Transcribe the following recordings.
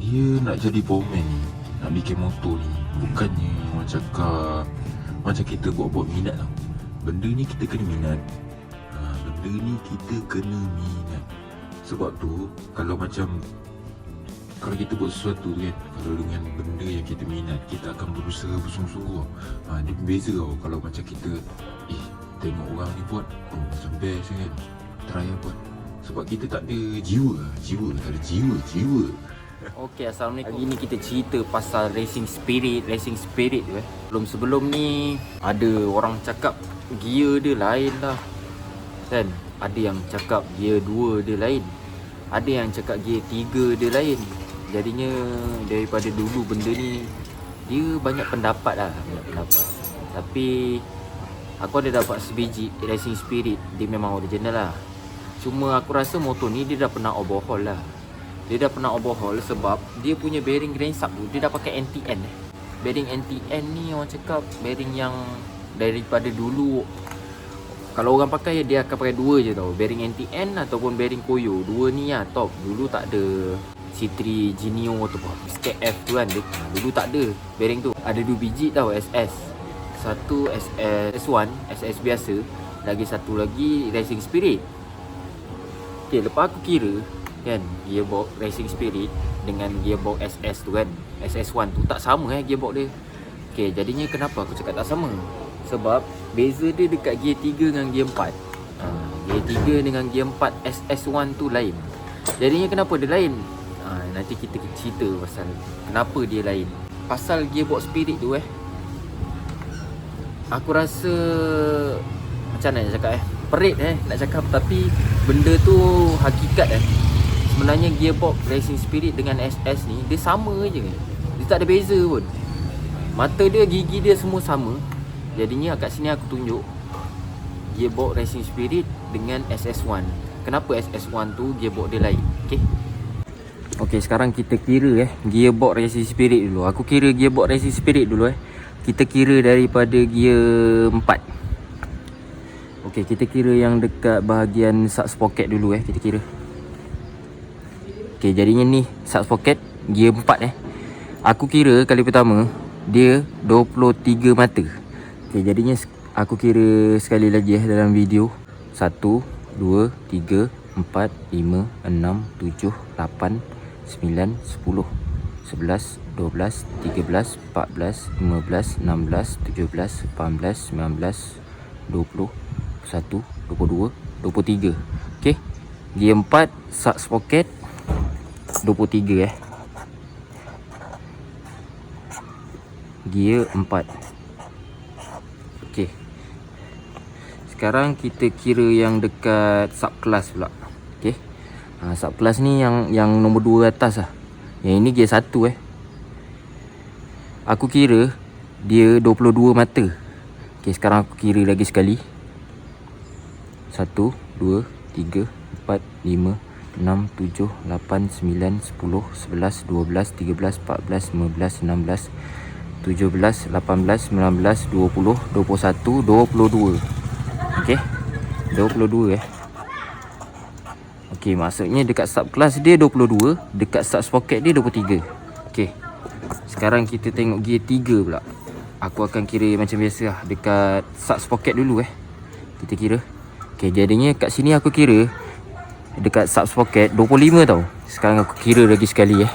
dia nak jadi powerman ni, nak bikin motor ni, bukannya orang cakap macam kita buat-buat minat tau. Benda ni kita kena minat. Benda ni kita kena minat. Sebab tu kalau kita buat sesuatu tu kan, kalau dengan benda yang kita minat, kita akan berusaha bersungguh-sungguh. Dia berbeza tau. Kalau macam kita tengok orang ni buat, macam best kan, try buat. Sebab kita tak ada jiwa. Tak ada jiwa. Okey, Assalamualaikum. Hari ni kita cerita pasal racing spirit tu Sebelum ni ada orang cakap gear dia lain lah kan. Ada yang cakap gear 2 dia lain, ada yang cakap gear 3 dia lain. Jadinya daripada dulu benda ni dia banyak pendapat. Tapi aku ada dapat sebiji racing spirit, dia memang original lah. Cuma aku rasa motor ni dia dah pernah overhaul lah. Dia dah pernah overhaul sebab dia punya bearing crankshaft tu dia dah pakai NTN. Bearing NTN ni orang cakap bearing yang daripada dulu. Kalau orang pakai dia akan pakai dua je tau, bearing NTN ataupun bearing Koyo. Dua ni lah top. Dulu tak ada C3 Genio ataupun SKF tu kan. Dulu tak ada bearing tu. Ada 2 biji tau SS. Satu SS1, SS biasa. Lagi satu lagi Racing Spirit. Okay, lepas aku kira kan, gearbox Racing Spirit dengan gearbox SS tu kan, SS1 tu tak sama gearbox dia. Okay, jadinya kenapa aku cakap tak sama? Sebab beza dia dekat gear 3 dengan gear 4. Gear 3 dengan gear 4 SS1 tu lain. Jadinya kenapa dia lain? Nanti kita cerita pasal kenapa dia lain. Pasal gearbox Spirit tu aku rasa macam mana nak cakap perit nak cakap, tapi benda tu hakikat Sebenarnya gearbox Racing Spirit dengan SS ni dia sama je. Dia tak ada beza pun. Mata dia, gigi dia semua sama. Jadinya kat sini aku tunjuk gearbox Racing Spirit dengan SS1. Kenapa SS1 tu gearbox dia lain? Okey, sekarang kita kira gearbox Racing Spirit dulu. Aku kira gearbox Racing Spirit dulu Kita kira daripada gear 4. Okey, kita kira yang dekat bahagian sub sprocket dulu kita kira. Okey, jadinya ni sub sprocket gear 4 Aku kira kali pertama dia 23 mata. Okey, jadinya aku kira sekali lagi dalam video. 1 2 3 4 5 6 7 8 9 10 11 12 13 14 15 16 17 18 19 20 21 22 23. Okey, gear 4 sub sprocket 23 gear 4. Okey, sekarang kita kira yang dekat sub class pula. Okey, sub class ni yang nombor 2 atas Yang ini gear 1 Aku kira dia 22 mata. Okey, sekarang aku kira lagi sekali. 1 2 3 4 5 6 7 8 9 10 11 12 13 14 15 16 17 18 19 20 21 22. Okey, 22 Okey, maksudnya dekat sub class dia 22, dekat sub sprocket dia 23. Okey, sekarang kita tengok gear 3 pula. Aku akan kira macam biasa dekat sub sprocket dulu kita kira. Okey, jadinya kat sini aku kira dekat sub sprocket 25 tau. Sekarang aku kira lagi sekali 1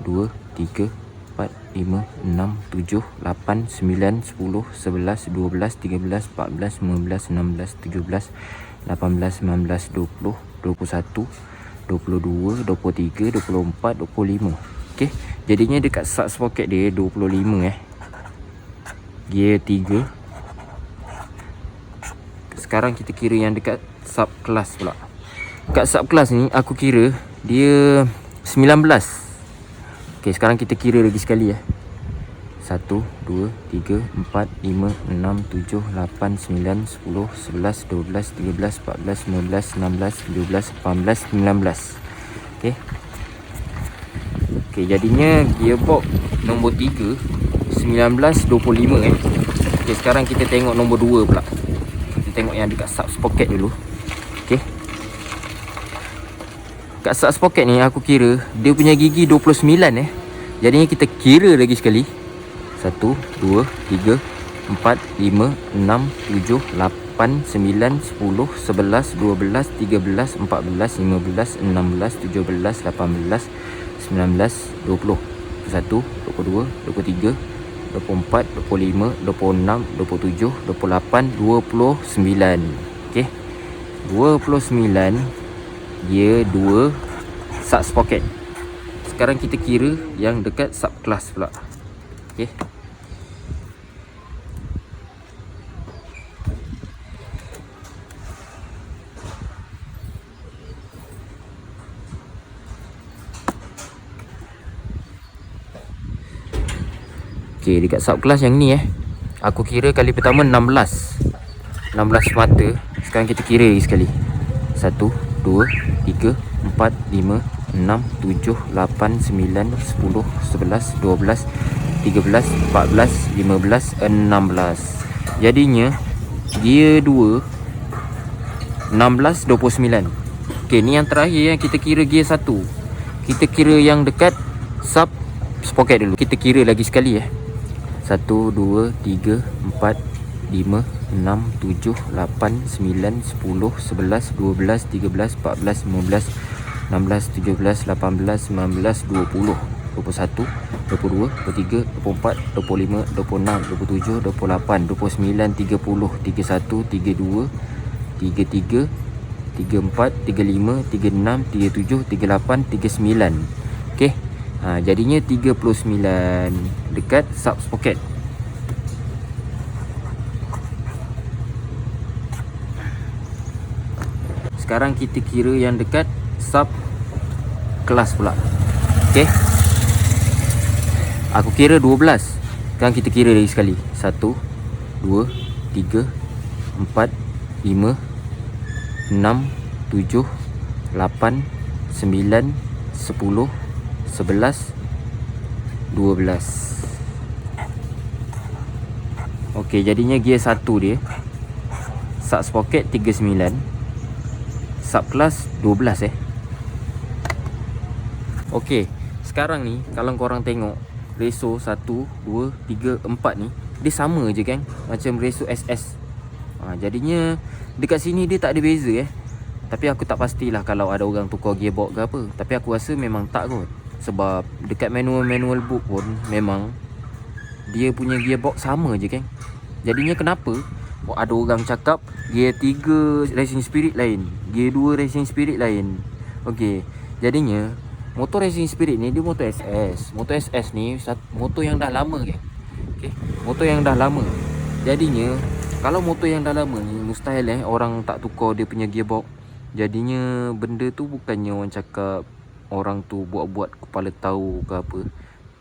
2 3 4 5 6 7 8 9 10 11 12 13 14 15 16 17 18 19 20 21 22 23. Okey, 24 25. Okey, jadinya dekat sub sprocket dia 25 gear 3. Sekarang kita kira yang dekat sub class pula. Dekat sub class ni aku kira dia 19. Okey, sekarang kita kira lagi sekali 1 2 3 4 5 6 7 8 9 10 11 12 13 14 15 16 17 18 19. Okey. Okey, jadinya gearbox nombor 3 19 25 Okey, sekarang kita tengok nombor 2 pula. Kita tengok yang dekat sub sprocket dulu. Okey. kat sub sprocket ni aku kira dia punya gigi 29 Jadinya kita kira lagi sekali. 1, 2, 3, 4, 5, 6, 7, 8, 9, 10, 11, 12, 13, 14, 15, 16, 17, 18, 19, 20, 21, 22, 23, 24, 25, 26, 27, 28, 29. Okey. 29 dia 2 sub sprocket. Sekarang kita kira yang dekat sub kelas pula. Okey. Okey, dekat sub kelas yang ni aku kira kali pertama 16 mata. Sekarang kita kira lagi sekali. 1, 2, 3, 4, 5, 6, 7, 8, 9, 10, 11, 12, 13, 14, 15, 16. Jadinya dia 2 16, 29. Okey, ni yang terakhir yang kita kira gear 1. Kita kira yang dekat sub sprocket dulu. Kita kira lagi sekali 1, 2, 3, 4, 5, 6, 7, 8, 9, 10, 11, 12, 13, 14, 15, 16, 17, 18, 19, 20, 21, 22, 23, 24, 25, 26, 27, 28, 29, 30, 31, 32, 33, 34, 35, 36, 37, 38, 39. Okey. Jadinya 39 dekat sub sprocket. Sekarang kita kira yang dekat sub kelas pula. Okey. Aku kira 12. Sekarang kita kira lagi sekali. 1, 2, 3, 4, 5, 6, 7, 8, 9, 10, 11, 12. Okey, jadinya gear 1 dia sub sprocket 39, sub kelas 12 Okey, sekarang ni kalau korang tengok reso 1, 2, 3, 4 ni dia sama je kan, macam reso SS. Jadinya dekat sini dia tak ada beza Tapi aku tak pastilah kalau ada orang tukar gearbox ke apa. Tapi aku rasa memang tak kot. Sebab dekat manual book pun memang dia punya gearbox sama je kan. Jadinya kenapa ada orang cakap gear 3 Racing Spirit lain, gear 2 Racing Spirit lain. Okey, jadinya motor Racing Spirit ni dia motor SS. Motor SS ni motor yang dah lama kan. Okey, motor yang dah lama. Jadinya kalau motor yang dah lama ni mustahil orang tak tukar dia punya gearbox. Jadinya benda tu bukannya orang cakap orang tu buat-buat kepala tahu ke apa.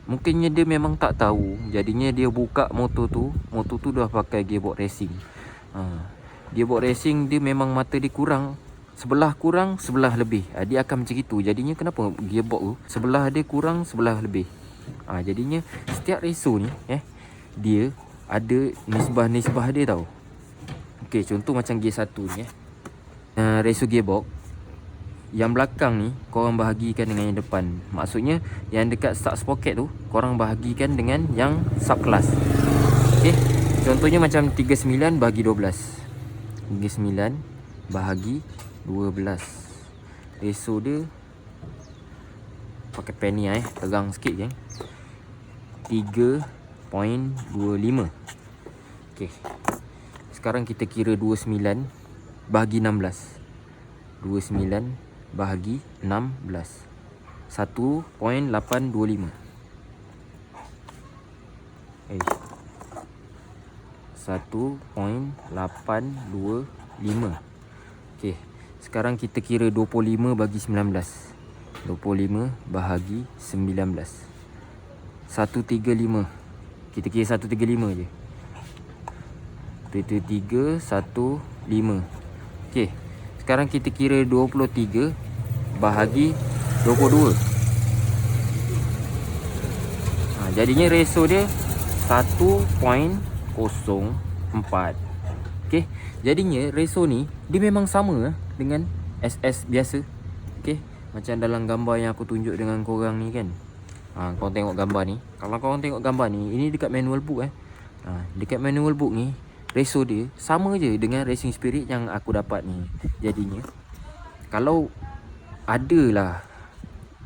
Mungkinnya dia memang tak tahu. Jadinya dia buka motor tu dah pakai gearbox racing. Gearbox racing dia memang mata dia kurang, sebelah kurang, sebelah lebih. Dia akan macam itu. Jadinya kenapa gearbox tu sebelah dia kurang, sebelah lebih. Jadinya setiap reso ni dia ada nisbah-nisbah dia tau. Okey, contoh macam gear 1 ni reso gearbox yang belakang ni korang bahagikan dengan yang depan. Maksudnya yang dekat sub sprocket tu korang bahagikan dengan yang sub kelas. Okey, contohnya macam 39 bahagi 12. 39 bahagi 12. Reso dia pakai pen ni tegang sikit je. 3.25. Okey. Sekarang kita kira 29 bahagi 16. 29 bahagi 16. 1.825. 1.825. Okey. Sekarang kita kira 25 bagi 19. 25 bahagi 19. 135. Kita kira 135 je. 315. Okey. Sekarang kita kira 23 bahagi 22. Jadinya reso dia 1.04. Okey. Jadinya reso ni dia memang sama dengan SS biasa. Okey. Macam dalam gambar yang aku tunjuk dengan korang ni kan. Korang tengok gambar ni. Kalau korang tengok gambar ni, ini dekat manual book dekat manual book ni, ratio dia sama je dengan Racing Spirit yang aku dapat ni. Jadinya kalau adalah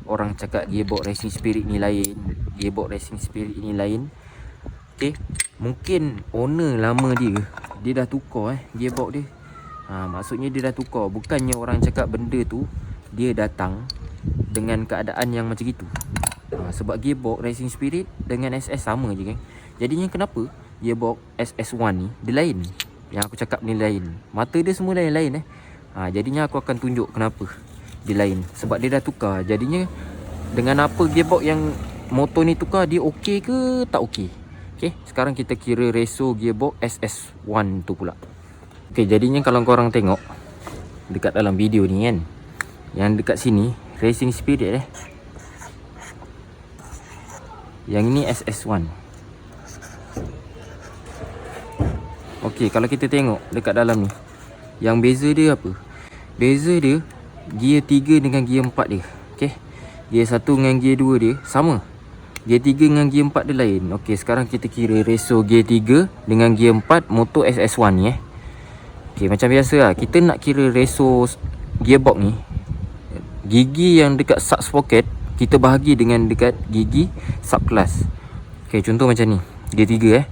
orang cakap gearbox Racing Spirit ni lain, gearbox Racing Spirit ni lain, okay, mungkin owner lama dia dah tukar gearbox dia. Maksudnya dia dah tukar. Bukannya orang cakap benda tu dia datang dengan keadaan yang macam itu. Sebab gearbox Racing Spirit dengan SS sama je kan. Jadinya kenapa gearbox SS1 ni dia lain? Yang aku cakap ni lain. Mata dia semua lain-lain jadinya aku akan tunjuk kenapa dia lain. Sebab dia dah tukar. Jadinya dengan apa gearbox yang motor ni tukar, dia okey ke tak okey. Okay, sekarang kita kira ratio gearbox SS1 tu pula. Okay, jadinya kalau korang tengok dekat dalam video ni kan, yang dekat sini Racing Spirit yang ini SS1. Okay, kalau kita tengok dekat dalam ni, yang beza dia apa? Beza dia gear 3 dengan gear 4 dia. Okay, gear 1 dengan gear 2 dia sama. Gear 3 dengan gear 4 dia lain. Okay, sekarang kita kira ratio gear 3 dengan gear 4 motor SS1 ni Okay, macam biasa kita nak kira ratio gearbox ni. Gigi yang dekat sub sprocket kita bahagi dengan dekat gigi sub class. Okay, contoh macam ni. Gear 3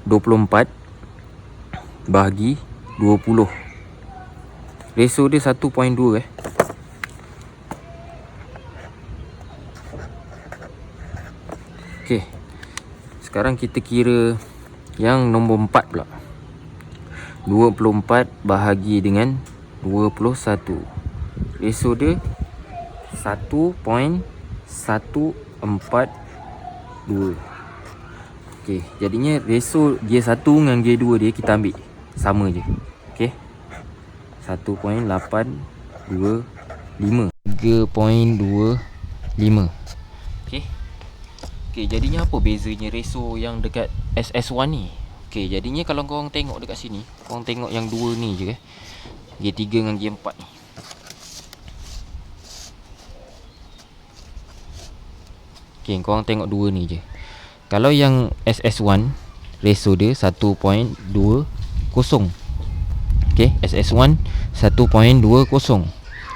24 bahagi 20. Ratio dia 1.2 Okay, sekarang kita kira yang nombor 4 pula. 24 bahagi dengan 21. Ratio dia 1.142. Okay, jadinya ratio gear 1 dengan gear 2 dia kita ambil sama je. Okay, 1.825 3.25. Okay. Okay, jadinya apa bezanya ratio yang dekat SS1 ni? Okay, jadinya kalau korang tengok dekat sini, korang tengok yang dua ni je gear 3 dengan gear 4 ni. Okay, korang tengok dua ni je. Kalau yang SS1 ratio dia 1.20. Okay, SS1 1.20.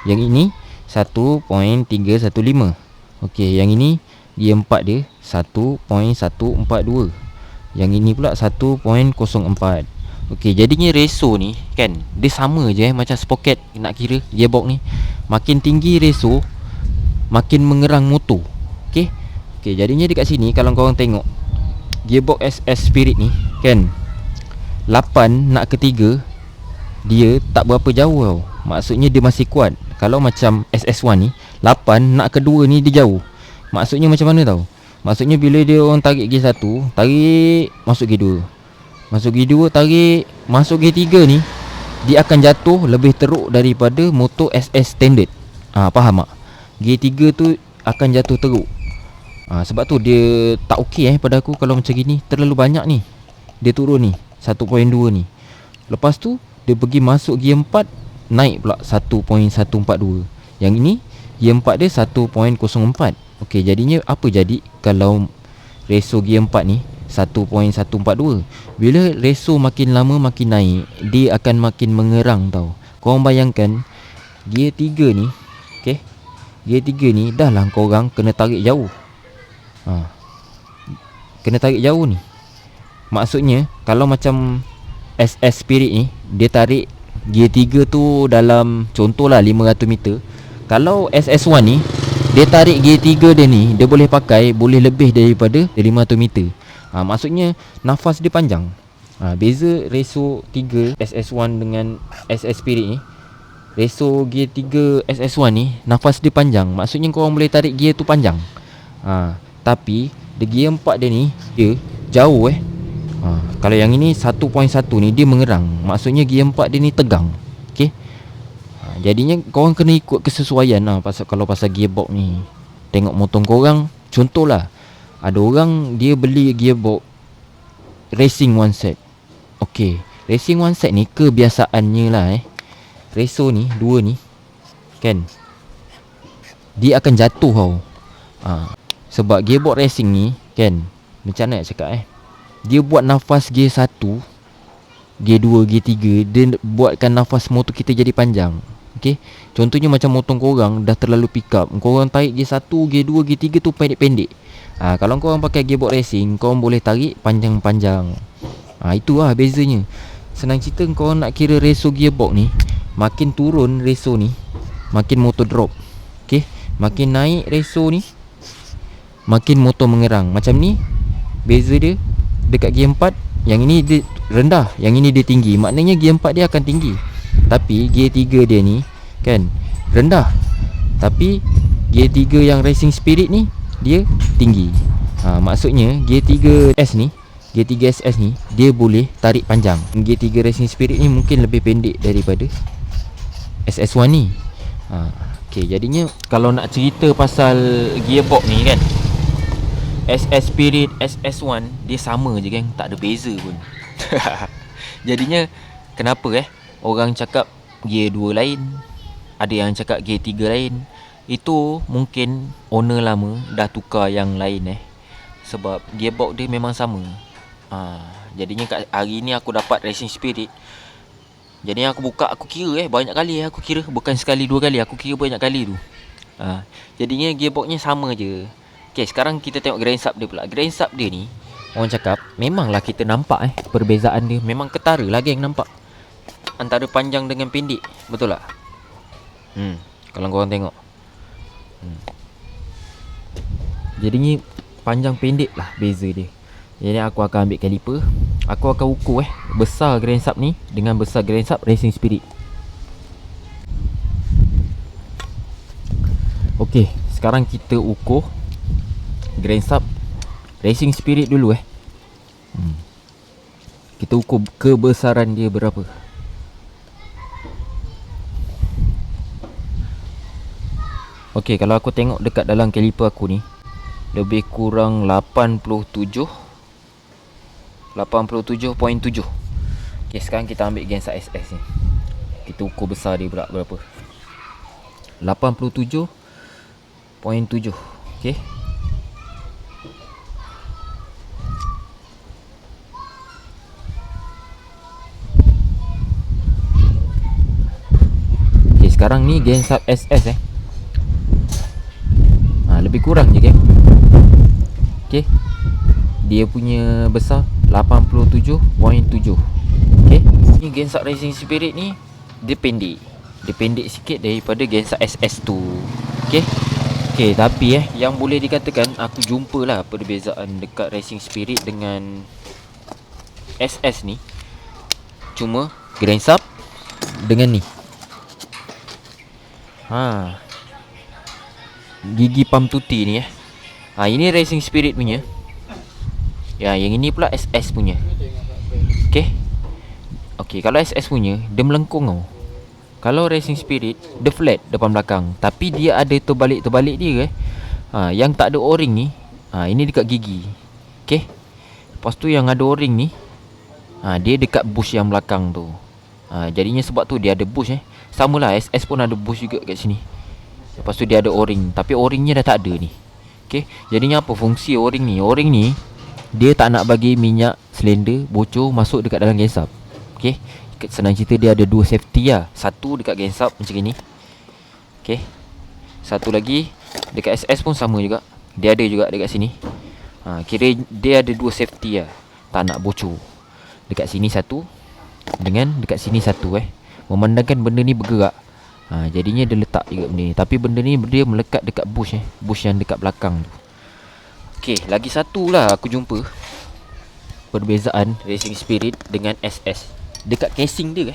Yang ini 1.315. Okay, yang ini gear 4 dia 1.142. Yang ini pula 1.04. Okey, jadinya ratio ni kan dia sama je macam sprocket nak kira gearbox ni. Makin tinggi ratio makin mengerang motor. Okey. Okey, jadinya dekat sini kalau korang tengok gearbox SS Spirit ni kan 8 nak ke 3 dia tak berapa jauh tau. Maksudnya dia masih kuat. Kalau macam SS1 ni 8 nak ke 2 ni dia jauh. Maksudnya macam mana tau? Maksudnya bila dia orang tarik gear 1, tarik masuk gear 2. Masuk gear 2, tarik masuk gear 3 ni, dia akan jatuh lebih teruk daripada motor SS standard. Faham tak? Gear 3 tu akan jatuh teruk. Sebab tu dia tak okey pada aku kalau macam gini. Terlalu banyak ni dia turun ni 1.2 ni. Lepas tu dia pergi masuk gear 4, naik pula 1.142. Yang ini gear 4 dia 1.04. Okey, jadinya apa jadi kalau ratio gear 4 ni 1.142. Bila ratio makin lama makin naik, dia akan makin mengerang tau. Korang bayangkan gear 3 ni, okey, gear 3 ni dah lah korang kena tarik jauh. Kena tarik jauh ni. Maksudnya kalau macam SS Spirit ni, dia tarik gear 3 tu dalam contohlah 500 meter. Kalau SS1 ni dia tarik gear 3 dia ni, dia boleh pakai boleh lebih daripada 500 meter. Maksudnya nafas dia panjang. Beza ratio 3 SS1 dengan SS Spirit ni, ratio gear 3 SS1 ni nafas dia panjang. Maksudnya korang boleh tarik gear tu panjang. Tapi the gear 4 dia ni dia jauh kalau yang ini 1.1 ni dia mengerang. Maksudnya gear 4 dia ni tegang. Okey. Jadinya korang kena ikut kesesuaian lah kalau pasal gearbox ni. Tengok motor korang. Contohlah, ada orang dia beli gearbox racing one set. Okey, racing one set ni kebiasaannya lah ratio ni, dua ni kan, dia akan jatuh tau. Sebab gearbox racing ni kan, macam mana nak cakap dia buat nafas gear 1, gear 2, gear 3, dia buatkan nafas motor kita jadi panjang. Okay, contohnya macam motor korang dah terlalu pick up, korang tarik gear 1, gear 2, gear 3 tu pendek-pendek. Kalau korang pakai gearbox racing, korang boleh tarik panjang-panjang. Itulah bezanya. Senang cerita, korang nak kira ratio gearbox ni, makin turun ratio ni, makin motor drop. Okay, makin naik ratio ni, makin motor mengerang. Macam ni, beza dia dekat gear 4, yang ini dia rendah, yang ini dia tinggi. Maknanya gear 4 dia akan tinggi. Tapi gear 3 dia ni kan rendah. Tapi gear 3 yang racing spirit ni dia tinggi. Maksudnya gear 3S ni, gear 3SS ni dia boleh tarik panjang. Gear 3 racing spirit ni mungkin lebih pendek daripada SS1 ni. Okay, jadinya kalau nak cerita pasal gearbox ni kan, SS Spirit, SS1 dia sama je kan, tak ada beza pun. Jadinya kenapa orang cakap gear 2 lain, ada yang cakap gear 3 lain. Itu mungkin owner lama dah tukar yang lain sebab gearbox dia memang sama. Jadinya kat hari ni aku dapat Racing Spirit. Jadinya aku buka, aku kira banyak kali aku kira, bukan sekali dua kali, aku kira banyak kali tu. Jadinya gearboxnya sama je. Okay, sekarang kita tengok grand sub dia pula. Grand sub dia ni, orang cakap memanglah kita nampak perbezaan dia. Memang ketara lah geng nampak antara panjang dengan pendek. Betul tak? Kalau korang tengok, jadinya panjang pendek lah beza dia. Jadi aku akan ambil caliper, aku akan ukur besar grand sub ni dengan besar grand sub Racing Spirit. Okay, sekarang kita ukur grand sub Racing Spirit dulu Kita ukur kebesaran dia berapa. Okay, kalau aku tengok dekat dalam caliper aku ni, lebih kurang 87.7. Okay, sekarang kita ambil Gensa SS ni, kita ukur besar dia pula berapa. 87.7. Okay, sekarang ni Gensa SS lebih kurang je kan. Okay, dia punya besar 87.7. Okay, ni Gensa Racing Spirit ni dia pendek. Dia pendek sikit daripada Gensa SS tu. Okay, okay, tapi yang boleh dikatakan aku jumpalah perbezaan dekat Racing Spirit dengan SS ni cuma grand sub dengan ni. Gigi pump tuti ni ini Racing Spirit punya. Yang ini pula SS punya. Okay, okay, kalau SS punya dia melengkung tau. Kalau Racing Spirit dia flat depan belakang, tapi dia ada terbalik-terbalik dia yang tak ada o-ring ni, ini dekat gigi. Okay, lepas tu yang ada o-ring ni, dia dekat bush yang belakang tu. Jadinya sebab tu dia ada bush Samalah SS pun ada bush juga kat sini. Lepas tu dia ada o-ring, tapi o-ringnya dah tak ada ni. Okay, jadinya apa fungsi o-ring ni? O-ring ni dia tak nak bagi minyak silinder bocor masuk dekat dalam gensub. Okay, senang cerita dia ada dua safety lah. Satu dekat gensub macam ni. Okay, satu lagi dekat SS pun sama juga, dia ada juga dekat sini. Kira dia ada dua safety lah, tak nak bocor. Dekat sini satu, dengan dekat sini satu memandangkan benda ni bergerak. Jadinya dia letak juga benda ni. Tapi benda ni dia melekat dekat bush bush yang dekat belakang tu. Okay, lagi satu lah aku jumpa perbezaan Racing Spirit dengan SS dekat casing dia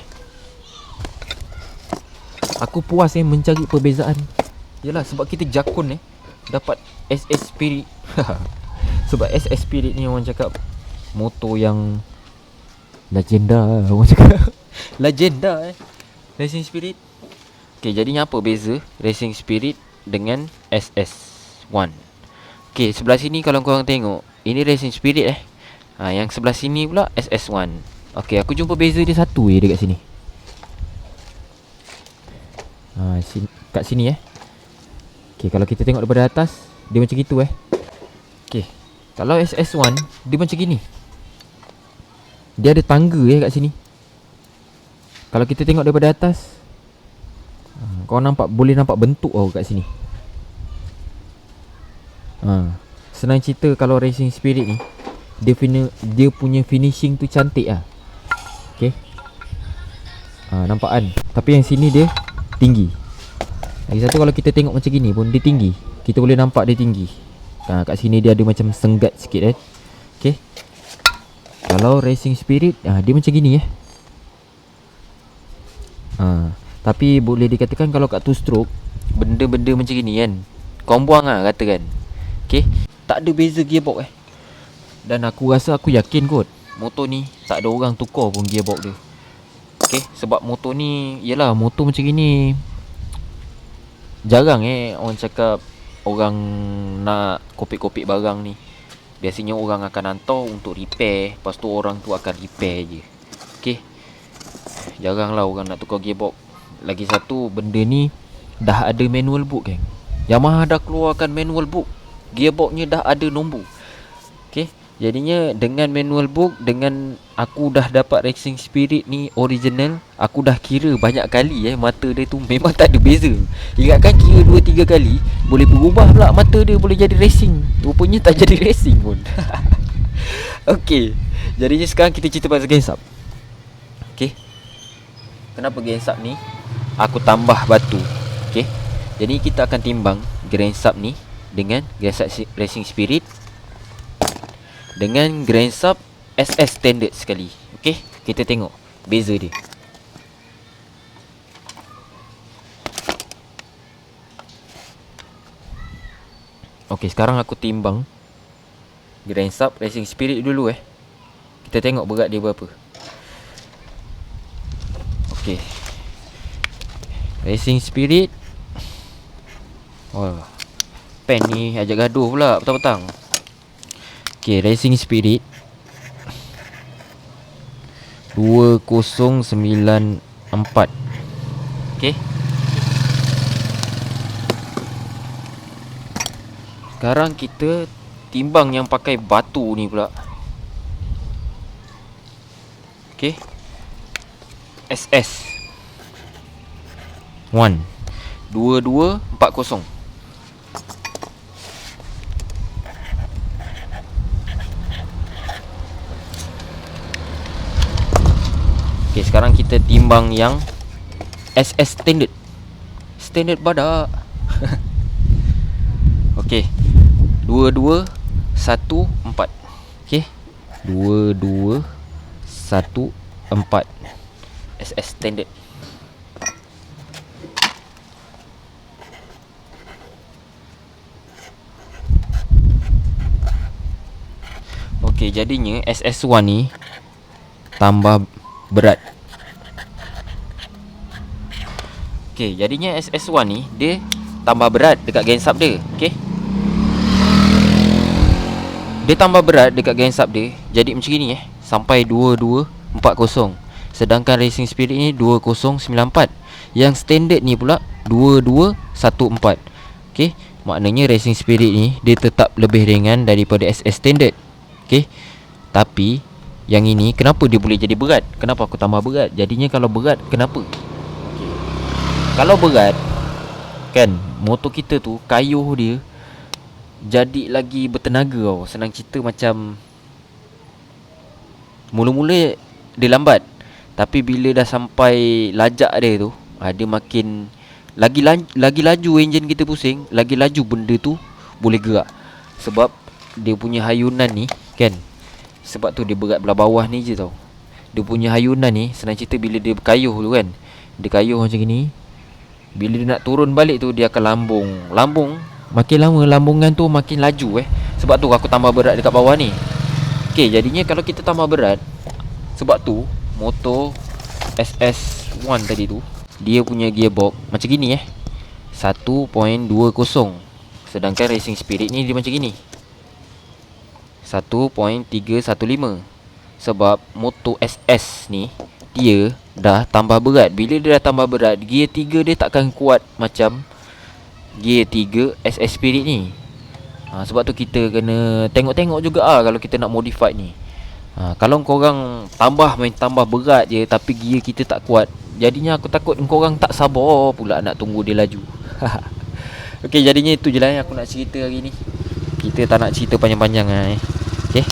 Aku puas mencari perbezaan. Yalah, sebab kita jakun dapat SS Spirit. Sebab SS Spirit ni orang cakap motor yang legenda, orang cakap legenda Racing Spirit. Okay, jadinya apa beza Racing Spirit dengan SS1? Okay, sebelah sini kalau korang tengok, ini Racing Spirit yang sebelah sini pula SS1. Okay, aku jumpa beza dia satu dekat sini. Kat sini Okay, kalau kita tengok daripada atas, dia macam gitu Okay, kalau SS1 dia macam gini. Dia ada tangga kat sini. Kalau kita tengok daripada atas, kau nampak, boleh nampak bentuk kat sini. Senang cerita, kalau Racing Spirit ni dia punya finishing tu cantik lah. Okay, nampak kan? Tapi yang sini dia tinggi. Lagi satu, kalau kita tengok macam gini pun dia tinggi. Kita boleh nampak dia tinggi. Kat sini dia ada macam senggat sikit Okay, kalau Racing Spirit dia macam gini tapi boleh dikatakan kalau kat 2 stroke, benda-benda macam gini kan, kau buang lah katakan. Okay, tak ada beza gearbox Dan aku rasa, aku yakin kot, motor ni tak ada orang tukar pun gearbox dia. Okay, sebab motor ni, yelah, motor macam gini jarang orang cakap orang nak kopik-kopik barang ni. Biasanya orang akan hantar untuk repair, lepas tu orang tu akan repair je. Okay, jarang lah orang nak tukar gearbox. Lagi satu, benda ni dah ada manual book kan. Yamaha dah keluarkan manual book, gearboxnya dah ada nombor. Okay, jadinya dengan manual book, dengan aku dah dapat Racing Spirit ni original, aku dah kira banyak kali mata dia tu memang tak ada beza. Ingatkan kira 2-3 kali boleh berubah pula mata dia, boleh jadi racing. Rupanya tak jadi racing pun. Okay, jadinya sekarang kita cerita pasal gensap. Okay, kenapa gensap ni aku tambah batu. Okay, jadi kita akan timbang gensap ni dengan gensap Racing Spirit dengan gensap SS standard sekali. Okay, kita tengok beza dia. Okay, sekarang aku timbang gensap Racing Spirit dulu Kita tengok berat dia berapa. Okay, Racing Spirit. Pen ni ajak gaduh pula petang-petang. Okay, Racing Spirit 2094. Okay, sekarang kita timbang yang pakai batu ni pula. Okay, SS 1 2240. Okay, sekarang kita timbang yang SS standard. Standard badak. Okay, 2214. Okay, 2214 SS standard. Okay, jadinya SS1 ni tambah berat. Okay, jadinya SS1 ni dia tambah berat dekat gensap dia. Okay, dia tambah berat dekat gensap dia, jadi macam ni sampai 2240. Sedangkan Racing Spirit ni 2094. Yang standard ni pula 2214. Okay, maknanya Racing Spirit ni dia tetap lebih ringan daripada SS standard. Okay, tapi yang ini kenapa dia boleh jadi berat? Kenapa aku tambah berat? Jadinya kalau berat, kenapa? Okay, kalau berat kan, motor kita tu kayuh dia jadi lagi bertenaga tau. Senang cerita macam mula-mula dia lambat, tapi bila dah sampai lajak dia tu, dia makin lagi laju enjin kita pusing, lagi laju benda tu boleh gerak. Sebab dia punya hayunan ni kan, sebab tu dia berat belah bawah ni je tau. Dia punya hayunan ni, senang cerita bila dia berkayuh tu kan, dia kayuh macam ni, bila dia nak turun balik tu dia akan lambung. Makin lama lambungan tu makin laju Sebab tu aku tambah berat dekat bawah ni. Okay, jadinya kalau kita tambah berat, sebab tu motor SS1 tadi tu dia punya gearbox macam gini 1.20. Sedangkan Racing Spirit ni dia macam gini 1.315. Sebab motor SS ni dia dah tambah berat. Bila dia dah tambah berat, gear 3 dia takkan kuat macam Gear 3 SS Spirit ni. Sebab tu kita kena tengok-tengok juga kalau kita nak modify ni. Kalau korang tambah berat je tapi gear kita tak kuat, jadinya aku takut korang tak sabar pula nak tunggu dia laju. Okey, jadinya itu je lah yang aku nak cerita hari ni. Kita tak nak cerita panjang-panjang lah. Okey,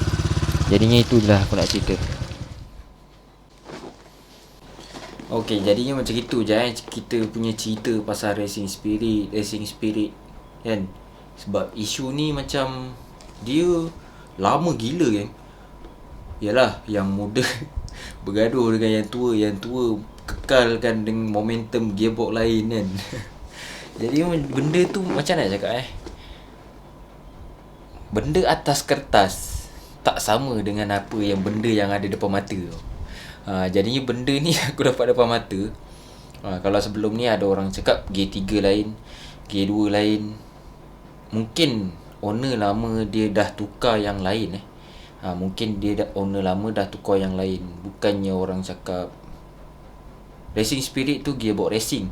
jadinya itu je lah aku nak cerita. Okey, jadinya macam itu je kita punya cerita pasal Racing Spirit kan. Sebab isu ni macam dia lama gila kan. Yalah, yang muda bergaduh dengan yang tua kekalkan dengan momentum gearbox lain kan. Jadi benda tu macam nak cakap benda atas kertas tak sama dengan apa yang benda yang ada depan mata tu. Jadinya benda ni aku dapat depan mata. Kalau sebelum ni ada orang cakap gear 3 lain, gear 2 lain, mungkin owner lama dia dah tukar yang lain mungkin owner lama dah tukar yang lain. Bukannya orang cakap Racing Spirit tu gearbox racing,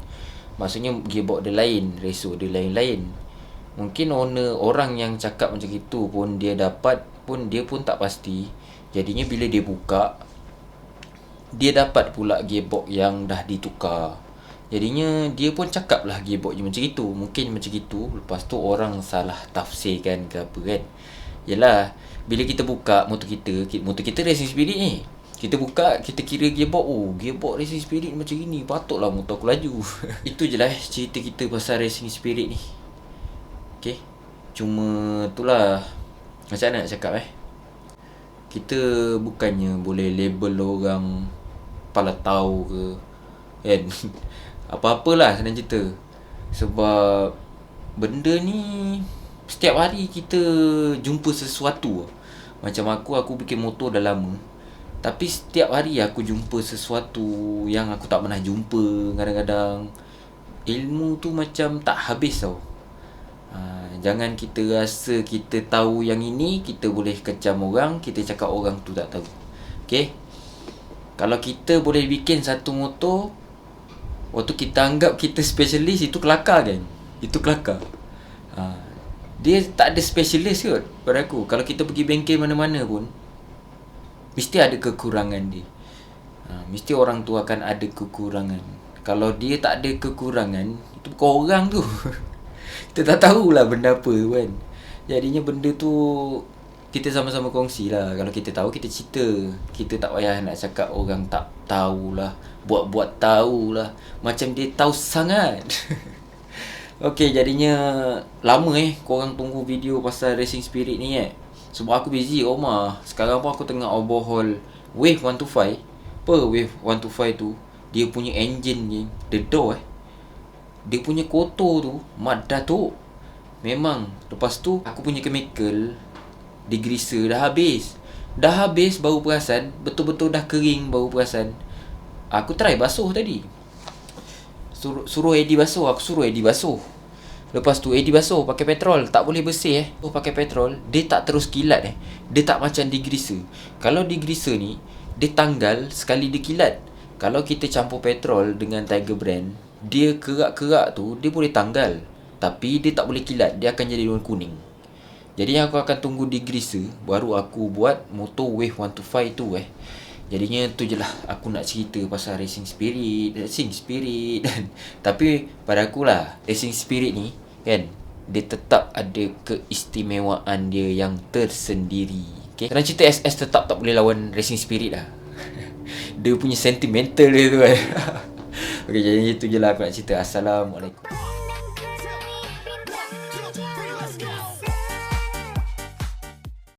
maksudnya gearbox dia lain, reso dia lain-lain. Mungkin orang yang cakap macam itu pun dia pun tak pasti. Jadinya bila dia buka, dia dapat pula gearbox yang dah ditukar. Jadinya dia pun cakap lah gearbox je macam itu. Mungkin macam itu. Lepas tu orang salah tafsirkan ke apa kan. Yelah, bila kita buka motor kita Racing Spirit ni, kita buka, kita kira gearbox, gearbox Racing Spirit macam gini, patutlah motor aku laju. Itu je lah cerita kita pasal Racing Spirit ni. Okay, cuma itulah, macam mana nak cakap kita bukannya boleh label orang kepala tahu ke kan. Apa-apalah senang cerita. Sebab benda ni setiap hari kita jumpa sesuatu. Macam aku bikin motor dah lama, tapi setiap hari aku jumpa sesuatu yang aku tak pernah jumpa. Kadang-kadang ilmu tu macam tak habis tau. Jangan kita rasa kita tahu yang ini, kita boleh kecam orang, kita cakap orang tu tak tahu. Okay, kalau kita boleh bikin satu motor, waktu kita anggap kita specialist, itu kelakar kan. Itu kelakar. Dia tak ada specialist kot pada aku. Kalau kita pergi bengkel mana-mana pun, mesti ada kekurangan dia. Mesti orang tu akan ada kekurangan. Kalau dia tak ada kekurangan, itu bukan orang tu. Kita tak tahulah benda apa tu kan. Jadinya benda tu kita sama-sama kongsi lah. Kalau kita tahu, kita cerita. Kita tak payah nak cakap orang tak tahulah, buat-buat tahulah, macam dia tahu sangat. Okey, jadinya lama korang tunggu video pasal Racing Spirit ni sebab aku busy rumah. Sekarang pun aku tengah overhaul Wave 125. Apa Wave 125 tu, dia punya engine ni, the door dia punya kotor tu, mat datuk. Memang. Lepas tu aku punya chemical degreaser dah habis. Dah habis baru perasan. Betul-betul dah kering baru perasan. Aku try basuh tadi. Suruh Eddie basuh. Aku suruh Eddie basuh. Lepas tu Eddie basuh pakai petrol. Tak boleh bersih pakai petrol, dia tak terus kilat Dia tak macam degreaser. Kalau degreaser ni, dia tanggal sekali dia kilat. Kalau kita campur petrol dengan Tiger brand, dia kerak-kerak tu, dia boleh tanggal, tapi dia tak boleh kilat. Dia akan jadi warna kuning. Jadi aku akan tunggu degreaser, baru aku buat motor Wave 125 tu Jadinya tu je lah aku nak cerita pasal Racing Spirit. Tapi pada aku lah, Racing Spirit ni kan, dia tetap ada keistimewaan dia yang tersendiri. Okay, kerana cerita SS tetap tak boleh lawan Racing Spirit lah. Dia punya sentimental dia tu Okay, jadi itu je lah aku nak cerita. Assalamualaikum.